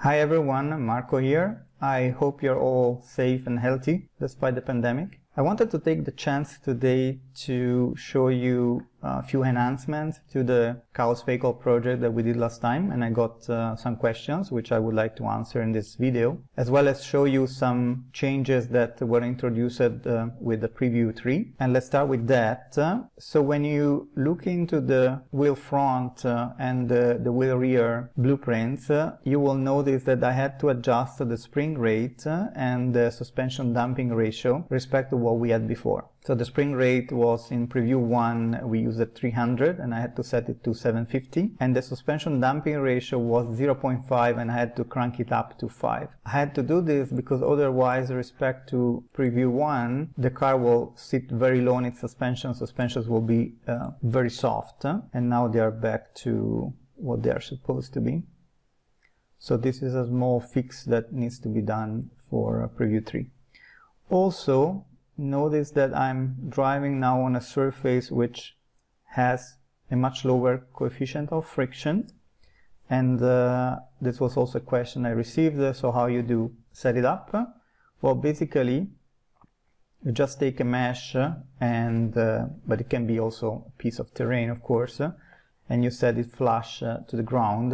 Hi everyone, Marco here. I hope you're all safe and healthy despite the pandemic. I wanted to take the chance today to show you a few enhancements to the Chaos Vehicle project that we did last time, and I got some questions which I would like to answer in this video, as well as show you some changes that were introduced with the Preview 3. And let's start with that. So when you look into the wheel front and the wheel rear blueprints, you will notice that I had to adjust the spring rate and the suspension damping ratio respect to what we had before. So the spring rate was in Preview 1, we used at 300 and I had to set it to 750. And the suspension damping ratio was 0.5 and I had to crank it up to 5. I had to do this because otherwise, with respect to Preview 1, the car will sit very low in its suspension. Suspensions will be very soft. And now they are back to what they are supposed to be. So this is a small fix that needs to be done for Preview 3. Also, notice that I'm driving now on a surface which has a much lower coefficient of friction, and this was also a question I received. So how you do set it up? Well, basically you just take a mesh and but it can be also a piece of terrain, of course, and you set it flush to the ground,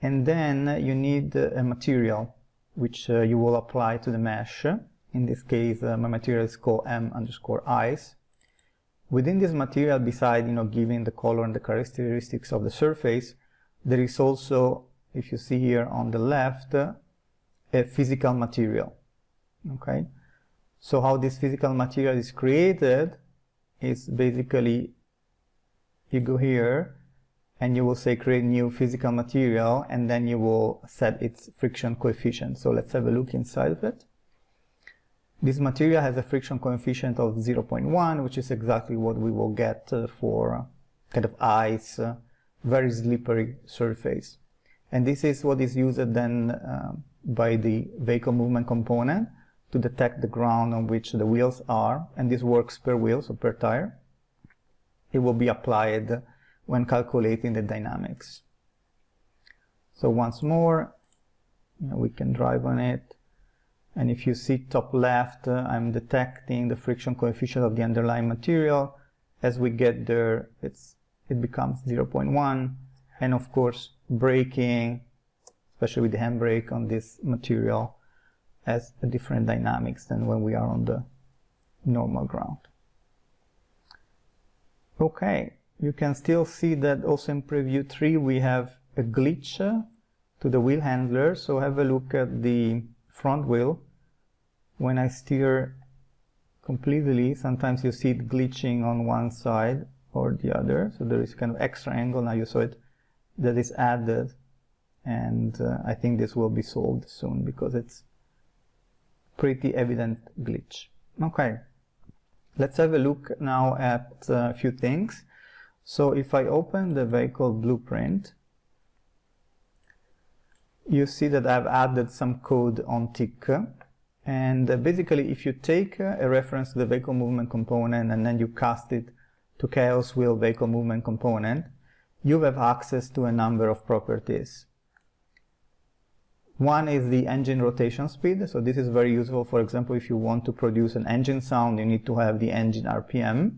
and then you need a material which you will apply to the mesh. In this case, my material is called M_ice. Within this material, beside giving the color and the characteristics of the surface, there is also, if you see here on the left, a physical material. Okay, so how this physical material is created is basically you go here and you will say create new physical material, and then you will set its friction coefficient. So let's have a look inside of it. This material has a friction coefficient of 0.1, which is exactly what we will get for kind of ice, very slippery surface. And this is what is used then by the vehicle movement component to detect the ground on which the wheels are, and this works per wheel, so per tire. It will be applied when calculating the dynamics. So once more, we can drive on it. And if you see top left, I'm detecting the friction coefficient of the underlying material. As we get there, it becomes 0.1. And of course, braking, especially with the handbrake on this material, has a different dynamics than when we are on the normal ground. Okay, you can still see that also in Preview 3 we have a glitch to the wheel handler. So have a look at the front wheel. When I steer completely, sometimes you see it glitching on one side or the other. So there is kind of extra angle, now you saw it, that is added. And I think this will be solved soon because it's pretty evident glitch. Okay, let's have a look now at a few things. So if I open the vehicle blueprint, you see that I've added some code on tick. And basically, if you take a reference to the vehicle movement component and then you cast it to Chaos Wheel vehicle movement component, you have access to a number of properties. One is the engine rotation speed. So this is very useful. For example, if you want to produce an engine sound, you need to have the engine RPM.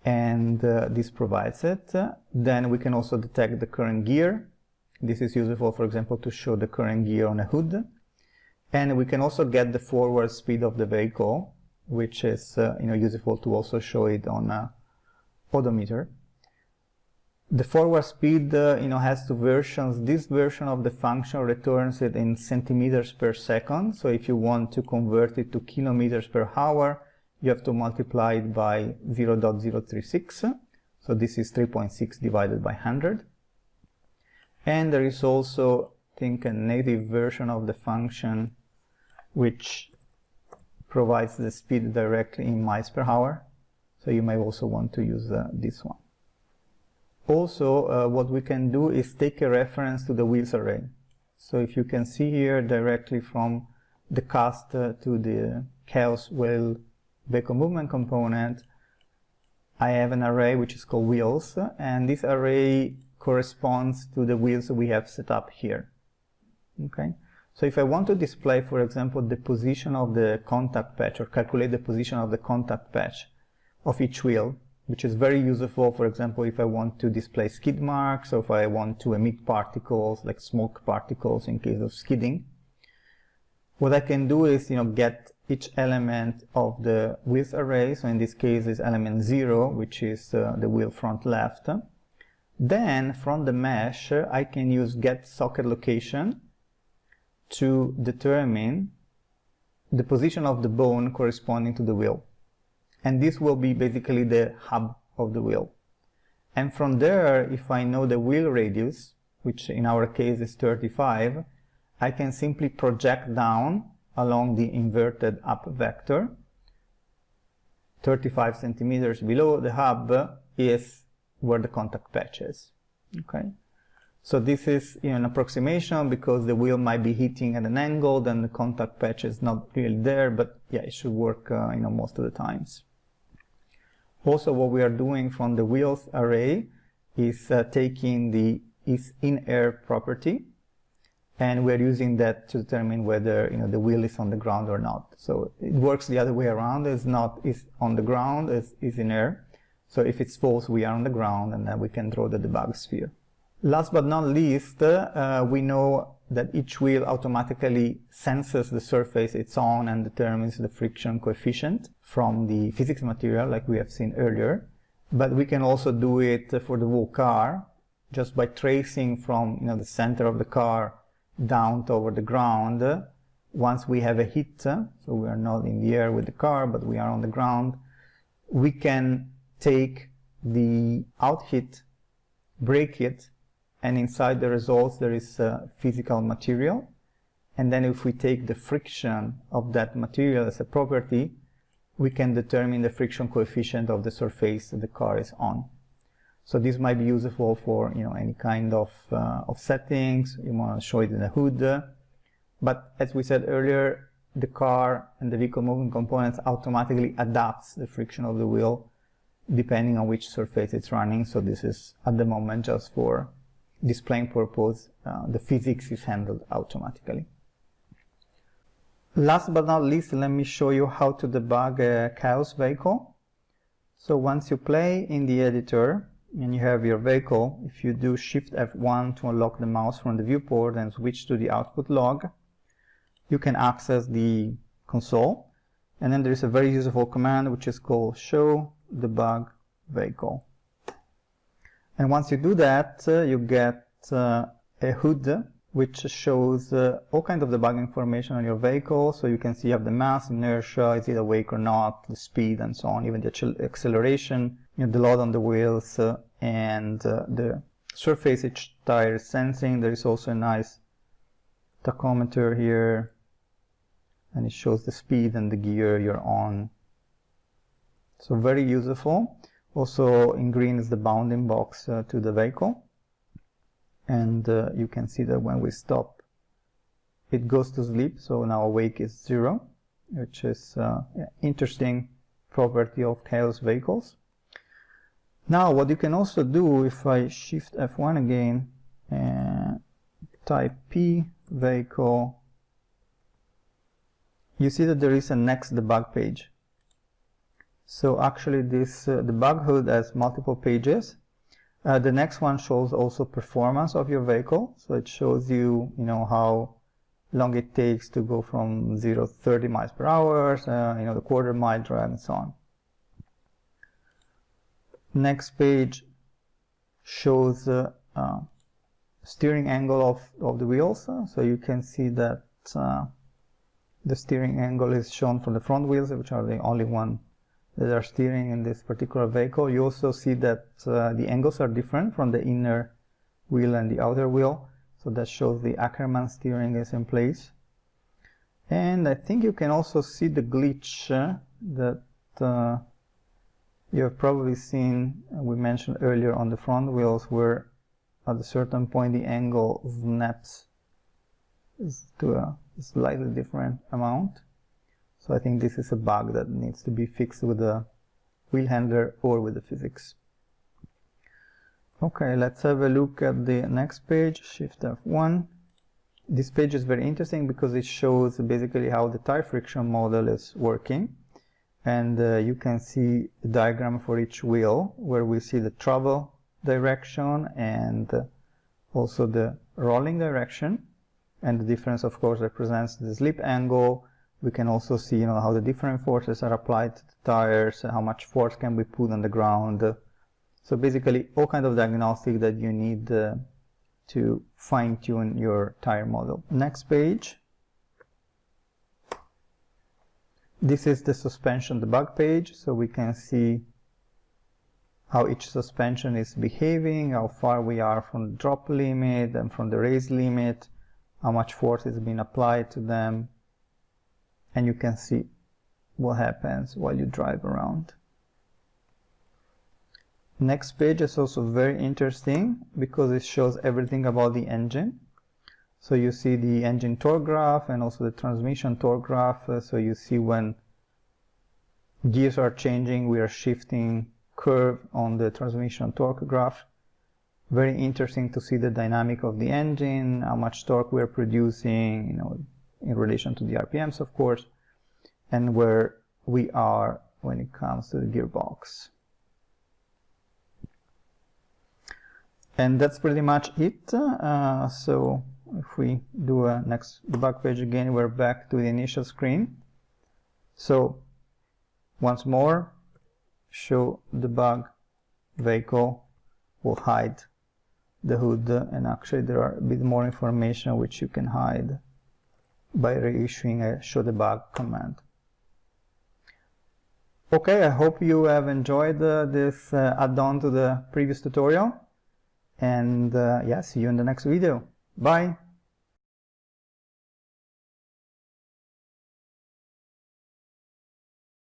And this provides it. Then we can also detect the current gear. This is useful, for example, to show the current gear on a hood. And we can also get the forward speed of the vehicle, which is useful to also show it on a odometer. The forward speed has two versions. This version of the function returns it in centimeters per second. So if you want to convert it to kilometers per hour, you have to multiply it by 0.036. So this is 3.6 divided by 100. And there is also, I think, a native version of the function which provides the speed directly in miles per hour. So you may also want to use this one. Also, what we can do is take a reference to the wheels array. So if you can see here directly from the cast to the Chaos Wheel vehicle movement component, I have an array which is called wheels, and this array corresponds to the wheels we have set up here. Okay, so if I want to display, for example, the position of the contact patch, or calculate the position of the contact patch of each wheel, which is very useful, for example, if I want to display skid marks, or if I want to emit particles, like smoke particles in case of skidding, what I can do is, get each element of the width array. So in this case is element 0, which is the wheel front left. Then from the mesh, I can use get socket location to determine the position of the bone corresponding to the wheel. And this will be basically the hub of the wheel. And from there, if I know the wheel radius, which in our case is 35, I can simply project down along the inverted up vector. 35 centimeters below the hub is where the contact patch is. Okay, so this is an approximation, because the wheel might be hitting at an angle, then the contact patch is not really there, but yeah, it should work most of the times. Also, what we are doing from the wheels array is taking the bIsInAir property, and we're using that to determine whether the wheel is on the ground or not. So it works the other way around. It's not is on the ground, it's bIsInAir. So if it's false, we are on the ground, and then we can draw the debug sphere. Last but not least, we know that each wheel automatically senses the surface it's on and determines the friction coefficient from the physics material, like we have seen earlier. But we can also do it for the whole car, just by tracing from the center of the car down toward the ground. Once we have a hit, so we are not in the air with the car, but we are on the ground, we can take the out hit, break it, and inside the results there is physical material. And then if we take the friction of that material as a property, we can determine the friction coefficient of the surface the car is on. So this might be useful for any kind of settings. You want to show it in the hood. But as we said earlier, the car and the vehicle movement components automatically adapts the friction of the wheel depending on which surface it's running. So this is at the moment just for displaying purpose. The physics is handled automatically. Last but not least, let me show you how to debug a chaos vehicle. So once you play in the editor and you have your vehicle, if you do Shift F1 to unlock the mouse from the viewport and switch to the output log, you can access the console. And then there is a very useful command which is called show debug vehicle. And once you do that, you get a HUD which shows all kinds of debug information on your vehicle. So you can see you have the mass, inertia, is it awake or not, the speed and so on, even the acceleration, the load on the wheels, and the surface each tire is sensing. There is also a nice tachometer here, and it shows the speed and the gear you're on. So very useful. Also in green is the bounding box to the vehicle. And you can see that when we stop, it goes to sleep. So now awake is 0, which is interesting property of chaos vehicles. Now what you can also do, if I Shift F1 again and type P vehicle, you see that there is a next debug page. So actually this debug HUD has multiple pages. The next one shows also performance of your vehicle. So it shows you, how long it takes to go from 0 to 30 miles per hour, the quarter mile drive and so on. Next page shows steering angle of the wheels. So you can see that the steering angle is shown from the front wheels, which are the only one that are steering in this particular vehicle. You also see that the angles are different from the inner wheel and the outer wheel. So that shows the Ackermann steering is in place. And I think you can also see the glitch that you have probably seen, we mentioned earlier on the front wheels, where at a certain point the angle snaps to a slightly different amount. So I think this is a bug that needs to be fixed with the wheel handler or with the physics. Okay, let's have a look at the next page. Shift F1. This page is very interesting because it shows basically how the tire friction model is working. And you can see a diagram for each wheel where we see the travel direction and also the rolling direction. And the difference, of course, represents the slip angle. We can also see, how the different forces are applied to the tires, how much force can be put on the ground. So basically, all kind of diagnostic that you need to fine-tune your tire model. Next page. This is the suspension debug page, so we can see how each suspension is behaving, how far we are from the drop limit and from the raise limit, how much force is being applied to them, and you can see what happens while you drive around. Next page is also very interesting because it shows everything about the engine. So you see the engine torque graph and also the transmission torque graph. So you see when gears are changing, we are shifting curve on the transmission torque graph. Very interesting to see the dynamic of the engine, how much torque we are producing, in relation to the RPMs, of course, and where we are when it comes to the gearbox. And that's pretty much it. So if we do a next debug page again, we're back to the initial screen. So once more, show debug vehicle will hide the hood, and actually there are a bit more information which you can hide by reissuing a show debug command. Okay, I hope you have enjoyed this add-on to the previous tutorial, and yeah, see you in the next video. Bye!